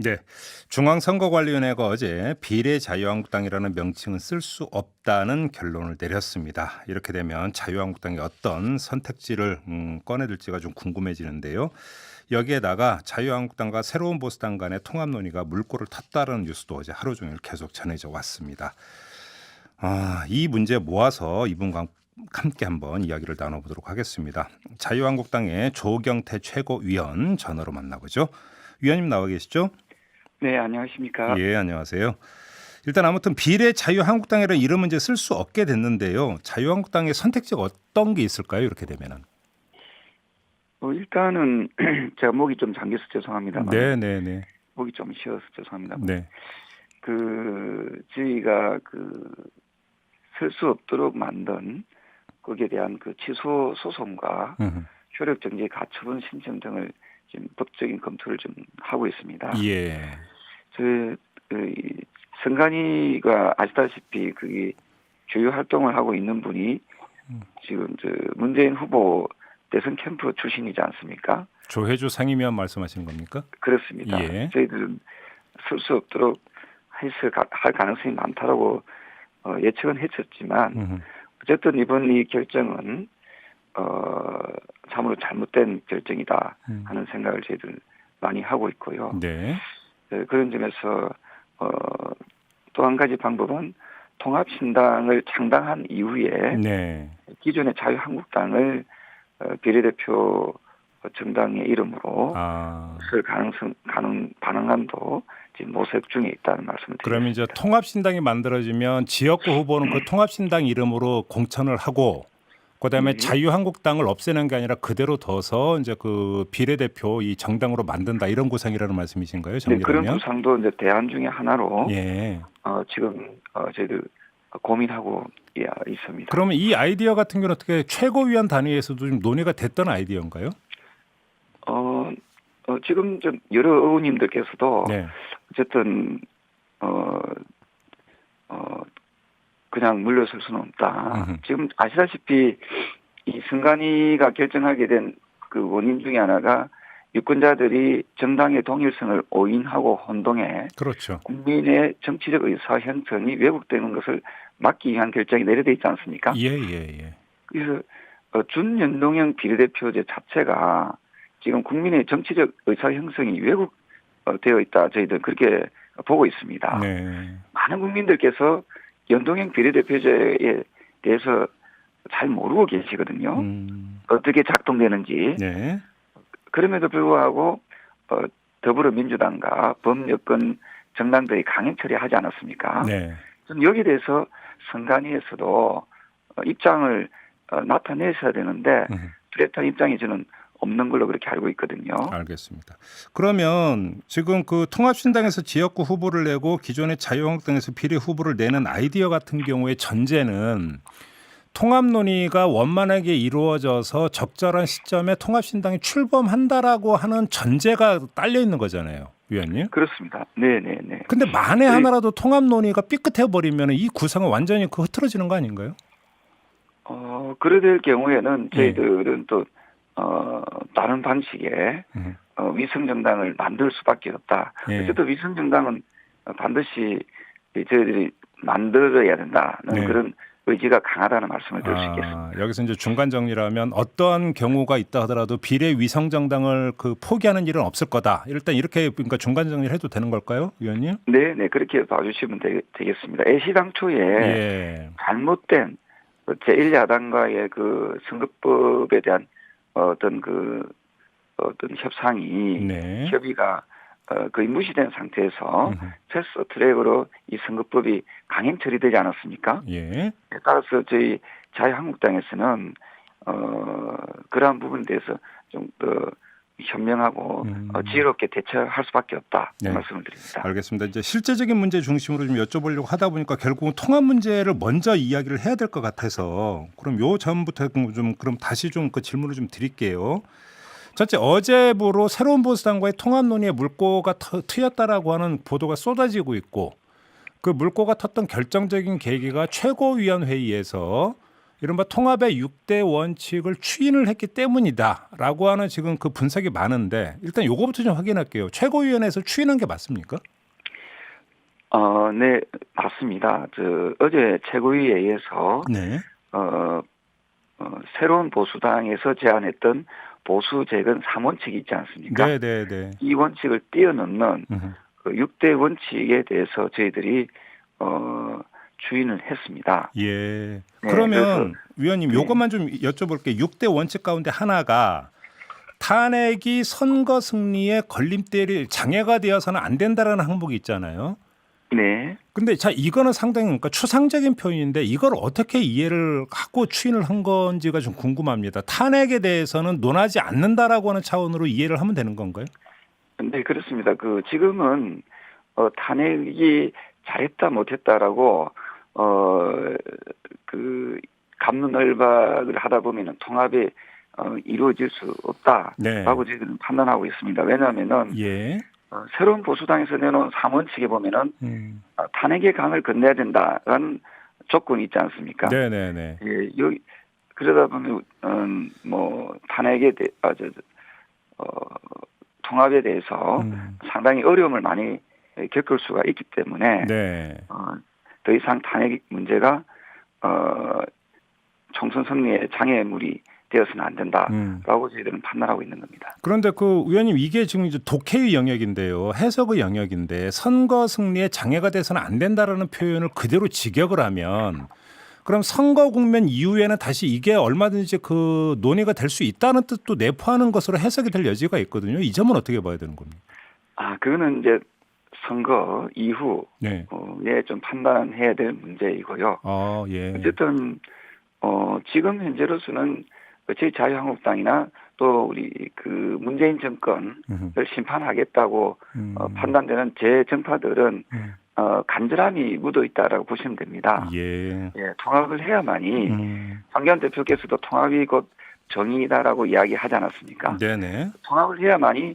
네, 중앙선거관리위원회가 어제 비례자유한국당이라는 명칭은 쓸 수 없다는 결론을 내렸습니다. 이렇게 되면 자유한국당이 어떤 선택지를 꺼내들지가 좀 궁금해지는데요. 여기에다가 자유한국당과 새로운 보수당 간의 통합 논의가 물꼬를 탔다는 뉴스도 어제 하루 종일 계속 전해져 왔습니다. 이 문제 모아서 이분과 함께 한번 이야기를 나눠보도록 하겠습니다. 자유한국당의 조경태 최고위원 전화로 만나보죠. 위원님 나와 계시죠? 네, 안녕하십니까. 예, 안녕하세요. 일단 아무튼 비례 자유한국당이라는 이름은 이제 쓸 수 없게 됐는데요. 자유한국당의 선택지가 어떤 게 있을까요? 이렇게 되면은. 일단은 제가 목이 좀 잠겨서 죄송합니다만. 네. 목이 좀 쉬어서 죄송합니다만. 네. 저희가 쓸 수 없도록 만든 거기에 대한 취소 소송과 효력 정지 가처분 신청 등을 지금 법적인 검토를 좀 하고 있습니다. 예. 선관위가 아시다시피 그게 주요 활동을 하고 있는 분이 지금 문재인 후보 대선 캠프 출신이지 않습니까? 조혜주 상임위원 말씀하시는 겁니까? 그렇습니다. 예. 저희들은 쓸 수 없도록 할 가능성이 많다라고 예측은 했었지만 어쨌든 이번 이 결정은 참으로 잘못된 결정이다 하는 생각을 저희들 많이 하고 있고요. 네. 그런 점에서 또 한 가지 방법은 통합신당을 창당한 이후에 네. 기존의 자유한국당을 비례대표 정당의 이름으로 쓸 가능함도 지금 모색 중에 있다는 말씀을 드립니다. 그러면 이제 통합신당이 만들어지면 지역구 후보는 그 통합신당 이름으로 공천을 하고 그다음에 자유한국당을 없애는 게 아니라 그대로 둬서 이제 그 비례대표 이 정당으로 만든다 이런 구상이라는 말씀이신가요? 네, 그런 구상도 이제 대안 중에 하나로 예. 지금 저희들 고민하고 있습니다. 그러면 이 아이디어 같은 경우는 어떻게 최고위원 단위에서도 좀 논의가 됐던 아이디어인가요? 지금 좀 여러 의원님들께서도 네. 어쨌든 그냥 물러설 수는 없다. 지금 아시다시피 이 선관위가 결정하게 된 그 원인 중에 하나가 유권자들이 정당의 동일성을 오인하고 혼동해 그렇죠. 국민의 정치적 의사 형성이 왜곡되는 것을 막기 위한 결정이 내려져 있지 않습니까? 예. 그래서 준연동형 비례대표제 자체가 지금 국민의 정치적 의사 형성이 왜곡되어 있다. 저희들 그렇게 보고 있습니다. 네. 많은 국민들께서 연동형 비례대표제에 대해서 잘 모르고 계시거든요. 어떻게 작동되는지. 네. 그럼에도 불구하고 더불어민주당과 범여권 정당들이 강행 처리하지 않았습니까? 네. 저는 여기에 대해서 선관위에서도 입장을 나타내셔야 되는데 뚜렷한 입장이 저는 없는 걸로 그렇게 알고 있거든요. 알겠습니다. 그러면 지금 그 통합신당에서 지역구 후보를 내고 기존의 자유한국당에서 비례 후보를 내는 아이디어 같은 경우에 전제는 통합 논의가 원만하게 이루어져서 적절한 시점에 통합신당이 출범한다라고 하는 전제가 딸려 있는 거잖아요, 위원님. 그렇습니다. 네. 근데 만에 하나라도 통합 논의가 삐끗해 버리면 이 구상은 완전히 흐트러지는 거 아닌가요? 그래 될 경우에는 저희들은 또 다른 방식의 위성정당을 만들 수밖에 없다. 어쨌든 위성정당은 반드시 저희들이 만들어야 된다는 그런 의지가 강하다는 말씀을 드릴 수 있겠습니다. 여기서 이제 중간 정리를 하면 어떠한 경우가 있다 하더라도 비례 위성정당을 포기하는 일은 없을 거다. 일단 이렇게 그러니까 중간 정리를 해도 되는 걸까요, 위원님? 네, 그렇게 봐주시면 되겠습니다. 애시당초에 잘못된 제1야당과의 선거법에 대한 어떤 협상이 협의가 거의 무시된 상태에서 패스트 트랙으로 이 선거법이 강행 처리되지 않았습니까? 따라서 저희 자유한국당에서는 그러한 부분에 대해서 좀 더 현명하고 지혜롭게 대처할 수밖에 없다 말씀을 드립니다. 알겠습니다. 이제 실제적인 문제 중심으로 좀 여쭤보려고 하다 보니까 결국은 통합 문제를 먼저 이야기를 해야 될 것 같아서 그럼 요 점부터 좀 그럼 다시 좀 그 질문을 좀 드릴게요. 첫째, 어제부로 새로운 보수당과의 통합 논의에 물꼬가 트였다라고 하는 보도가 쏟아지고 있고 그 물꼬가 텄던 결정적인 계기가 최고위원회의에서 이른바 통합의 6대 원칙을 추인을 했기 때문이다라고 하는 지금 그 분석이 많은데 일단 요거부터 좀 확인할게요. 최고위원회에서 추인한 게 맞습니까? 네, 맞습니다. 어제 최고위회에서 네. 새로운 보수당에서 제안했던 보수 재건 3원칙이 있지 않습니까? 네, 네, 네. 이 원칙을 뛰어넘는 그 6대 원칙에 대해서 저희들이 추인을 했습니다. 예. 네, 그러면 위원님 네. 요것만 좀 여쭤볼게요. 6대 원칙 가운데 하나가 탄핵이 선거 승리의 걸림돌이 장애가 되어서는 안 된다라는 항목이 있잖아요. 네. 근데 자 이거는 상당히 그러니까 추상적인 표현인데 이걸 어떻게 이해를 하고 추인을 한 건지가 좀 궁금합니다. 탄핵에 대해서는 논하지 않는다라고 하는 차원으로 이해를 하면 되는 건가요? 네, 그렇습니다. 지금은 탄핵이 잘했다 못했다라고 갑론을박을 하다 보면은 통합이 이루어질 수 없다라고 네. 저희들은 판단하고 있습니다. 왜냐하면은 예. 새로운 보수당에서 내놓은 3원칙에 보면은 탄핵의 강을 건너야 된다라는 조건이 있지 않습니까? 네네네. 예, 그러다 보면 탄핵에 통합에 대해서 상당히 어려움을 많이 겪을 수가 있기 때문에 네. 더 이상 탄핵 문제가 총선 승리의 장애물이 되어서는 안 된다라고 저희들은 판단하고 있는 겁니다. 그런데 그 의원님 이게 지금 이제 독해의 영역인데요. 해석의 영역인데 선거 승리에 장애가 돼서는 안 된다라는 표현을 그대로 직역을 하면 그럼 선거 국면 이후에는 다시 이게 얼마든지 그 논의가 될 수 있다는 뜻도 내포하는 것으로 해석이 될 여지가 있거든요. 이 점은 어떻게 봐야 되는 겁니까? 그거는 이제 선거 이후에 네. 좀 판단해야 될 문제이고요. 예. 어쨌든 지금 현재로서는 저희 자유한국당이나 또 우리 문재인 정권을 심판하겠다고 판단되는 제 정파들은 간절함이 묻어 있다라고 보시면 됩니다. 예. 통합을 해야만이 황교안 대표께서도 통합이 곧 정의다라고 이야기하지 않았습니까? 네네. 통합을 해야만이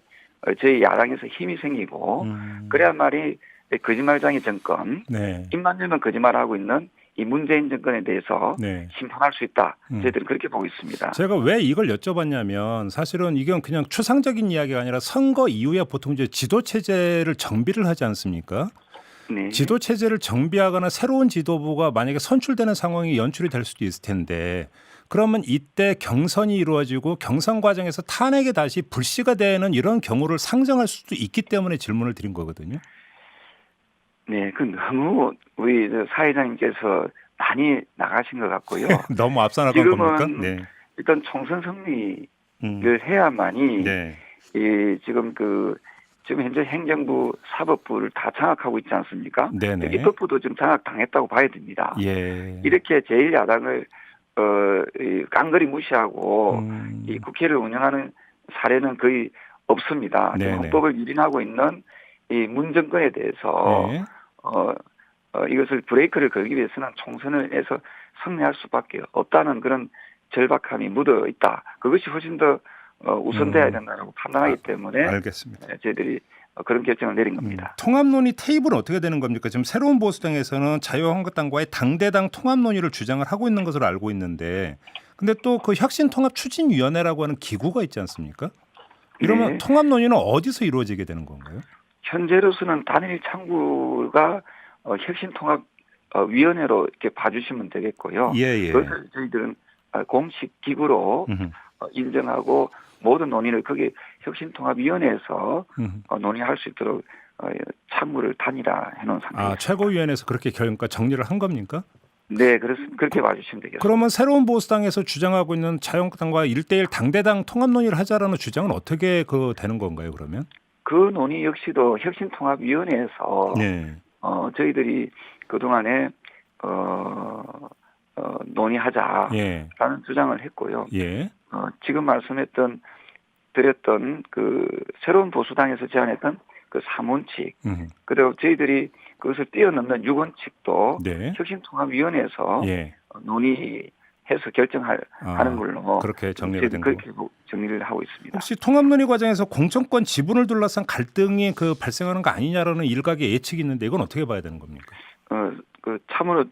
저희 야당에서 힘이 생기고 그래야만이 거짓말장애 정권, 네. 입만 열면 거짓말하고 있는 이 문재인 정권에 대해서 네. 심판할 수 있다. 저희들은 그렇게 보고 있습니다. 제가 왜 이걸 여쭤봤냐면 사실은 이건 그냥 추상적인 이야기가 아니라 선거 이후에 보통 이제 지도 체제를 정비를 하지 않습니까? 네. 지도 체제를 정비하거나 새로운 지도부가 만약에 선출되는 상황이 연출이 될 수도 있을 텐데 그러면 이때 경선이 이루어지고 경선 과정에서 탄핵에 다시 불씨가 되는 이런 경우를 상정할 수도 있기 때문에 질문을 드린 거거든요. 네, 너무 우리 사회자님께서 많이 나가신 것 같고요. 너무 앞서 나간 겁니까? 네. 일단 총선 승리를 해야만이 네. 지금 현재 행정부, 사법부를 다 장악하고 있지 않습니까? 네네. 입법부도 좀 장악당했다고 봐야 됩니다. 예. 이렇게 제1야당을 깡그리 무시하고 이 국회를 운영하는 사례는 거의 없습니다. 지금 헌법을 유린하고 있는 이 문 정권에 대해서 네. 이것을 브레이크를 걸기 위해서는 총선을 해서 승리할 수밖에 없다는 그런 절박함이 묻어 있다. 그것이 훨씬 더 우선돼야 된다고 판단하기 때문에 알겠습니다. 저희들이 그런 결정을 내린 겁니다. 통합 논의 테이블은 어떻게 되는 겁니까? 지금 새로운 보수당에서는 자유한국당과의 당대당 통합 논의를 주장을 하고 있는 것으로 알고 있는데 근데 또 그 혁신통합추진위원회라고 하는 기구가 있지 않습니까? 이러면 네. 통합 논의는 어디서 이루어지게 되는 건가요? 현재로서는 단일 창구가 혁신통합위원회로 이렇게 봐주시면 되겠고요. 예. 그것을 저희들은 공식 기구로 인정하고 모든 논의를 거기 혁신통합위원회에서 논의할 수 있도록 창구를 단일화 해놓은 상태입니다. 최고위원회에서 그렇게 그러니까 정리를 한 겁니까? 네, 그렇게 봐주시면 되겠습니다. 그러면 새로운 보수당에서 주장하고 있는 자유한국당과 1대1 당대당 통합 논의를 하자라는 주장은 어떻게 되는 건가요? 그러면? 그 논의 역시도 혁신통합위원회에서 네. 저희들이 그동안에 논의하자라는 주장을 했고요. 예. 지금 드렸던 새로운 보수당에서 제안했던 3원칙 그리고 저희들이 그것을 뛰어넘는 6원칙도 네. 혁신통합위원회에서 논의해서 결정하는 걸로 그렇게 정리가 된 그렇게 정리를 하고 있습니다. 혹시 통합 논의 과정에서 공천권 지분을 둘러싼 갈등이 발생하는 거 아니냐라는 일각의 예측이 있는데 이건 어떻게 봐야 되는 겁니까? 참으로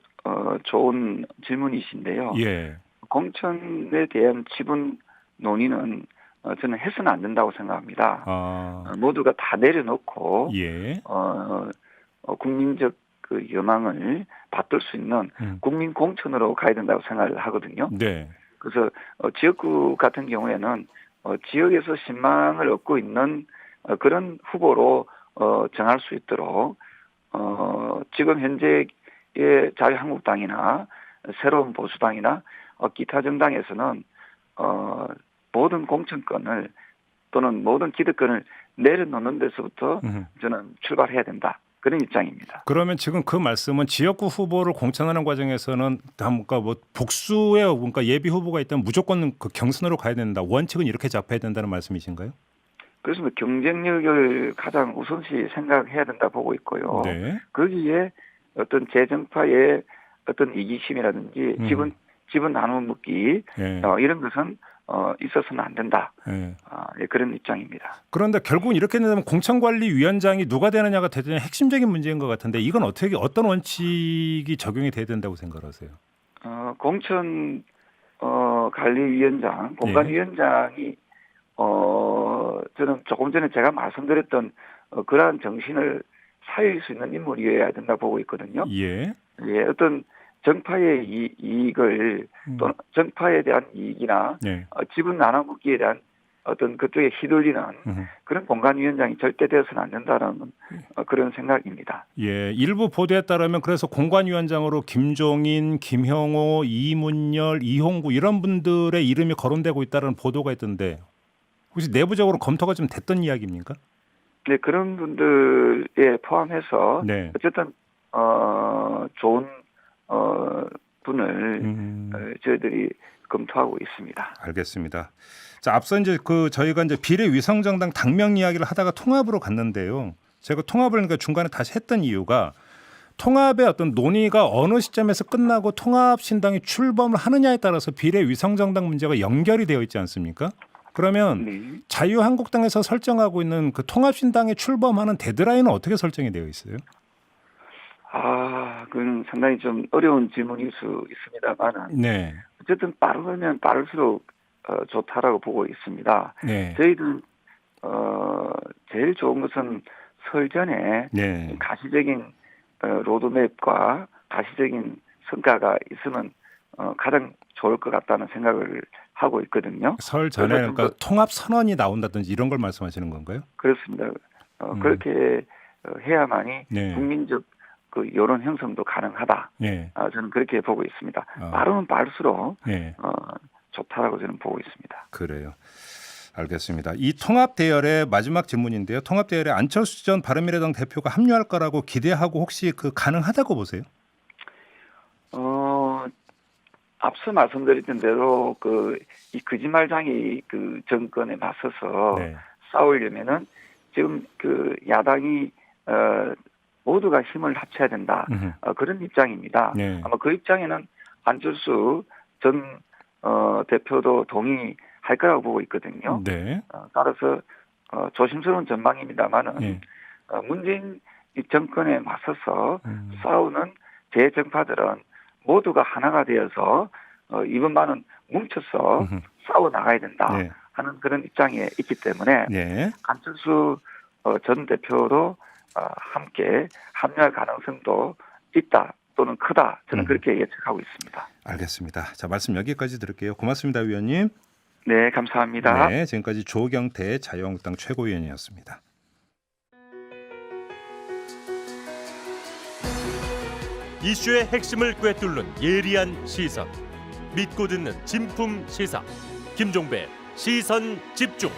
좋은 질문이신데요. 예. 공천에 대한 지분 논의는 저는 해서는 안 된다고 생각합니다. 모두가 다 내려놓고 예. 국민적 그 여망을 받들 수 있는 국민 공천으로 가야 된다고 생각을 하거든요. 네. 그래서 지역구 같은 경우에는 지역에서 신망을 얻고 있는 그런 후보로 정할 수 있도록 지금 현재의 자유한국당이나 새로운 보수당이나 기타 정당에서는 모든 공천권을 또는 모든 기득권을 내려놓는 데서부터 저는 출발해야 된다. 그런 입장입니다. 그러면 지금 그 말씀은 지역구 후보를 공천하는 과정에서는 그러니까 뭐 복수의 그러니까 예비 후보가 있다면 무조건 그 경선으로 가야 된다. 원칙은 이렇게 잡혀야 된다는 말씀이신가요? 그래서 경쟁력을 가장 우선시 생각해야 된다 보고 있고요. 네. 거기에 어떤 재정파의 어떤 이기심이라든지 지분 나눠 묻기 네. 이런 것은 있어서는 안 된다. 네. 그런 입장입니다. 그런데 결국은 이렇게 되면 공천관리위원장이 누가 되느냐가 대단히 핵심적인 문제인 것 같은데 이건 어떤 원칙이 적용이 돼야 된다고 생각하세요? 공천 관리위원장, 공관위원장이 저는 조금 전에 제가 말씀드렸던 그러한 정신을 살릴 수 있는 인물이어야 된다 보고 있거든요. 예. 예, 어떤 정파의 이익을 또는 정파에 대한 이익이나 네. 지분 나눠먹기에 대한 어떤 그쪽에 휘둘리는 그런 공관위원장이 절대 되어서는 안 된다는 그런 생각입니다. 예, 일부 보도에 따르면 그래서 공관위원장으로 김종인, 김형호, 이문열, 이홍구 이런 분들의 이름이 거론되고 있다는 보도가 있던데 혹시 내부적으로 검토가 좀 됐던 이야기입니까? 네, 그런 분들에 포함해서 네. 어쨌든 좋은 분을 저희들이 검토하고 있습니다. 알겠습니다. 자, 앞서 이제 저희가 이제 비례위성정당 당명 이야기를 하다가 통합으로 갔는데요. 제가 통합을 그러니까 중간에 다시 했던 이유가 통합의 어떤 논의가 어느 시점에서 끝나고 통합신당이 출범을 하느냐에 따라서 비례위성정당 문제가 연결이 되어 있지 않습니까? 그러면 네. 자유한국당에서 설정하고 있는 그 통합신당에 출범하는 데드라인은 어떻게 설정이 되어 있어요? 그건 상당히 좀 어려운 질문일 수 있습니다만, 네. 어쨌든 빠르면 빠를수록 좋다라고 보고 있습니다. 네. 저희들 제일 좋은 것은 설 전에 네. 가시적인 로드맵과 가시적인 성과가 있으면 가장 좋을 것 같다는 생각을 하고 있거든요. 설 전에 그러니까 통합 선언이 나온다든지 이런 걸 말씀하시는 건가요? 그렇습니다. 그렇게 해야만이 네. 국민적 그 여론 형성도 가능하다. 네. 저는 그렇게 보고 있습니다. 빠르면 빠를수록 네. 좋다라고 저는 보고 있습니다. 그래요. 알겠습니다. 이 통합 대열의 마지막 질문인데요. 통합 대열에 안철수 전 바른미래당 대표가 합류할 거라고 기대하고 혹시 가능하다고 보세요? 앞서 말씀드렸던 대로 이 거짓말장이 그 정권에 맞서서 네. 싸우려면은 지금 그 야당이 모두가 힘을 합쳐야 된다. 그런 입장입니다. 네. 아마 그 입장에는 안철수 전 대표도 동의할 거라고 보고 있거든요. 네. 따라서 조심스러운 전망입니다만은 네. 문재인 정권에 맞서서 싸우는 재정파들은 모두가 하나가 되어서 이번만은 뭉쳐서 싸워 나가야 된다 네. 하는 그런 입장에 있기 때문에 네. 안철수 전 대표도 함께 합류할 가능성도 있다 또는 크다 저는 그렇게 예측하고 있습니다. 알겠습니다. 자, 말씀 여기까지 들을게요. 고맙습니다, 위원님. 네, 감사합니다. 네, 지금까지 조경태 자유한국당 최고위원이었습니다. 이슈의 핵심을 꿰뚫는 예리한 시선, 믿고 듣는 진품 시사 김종배 시선 집중.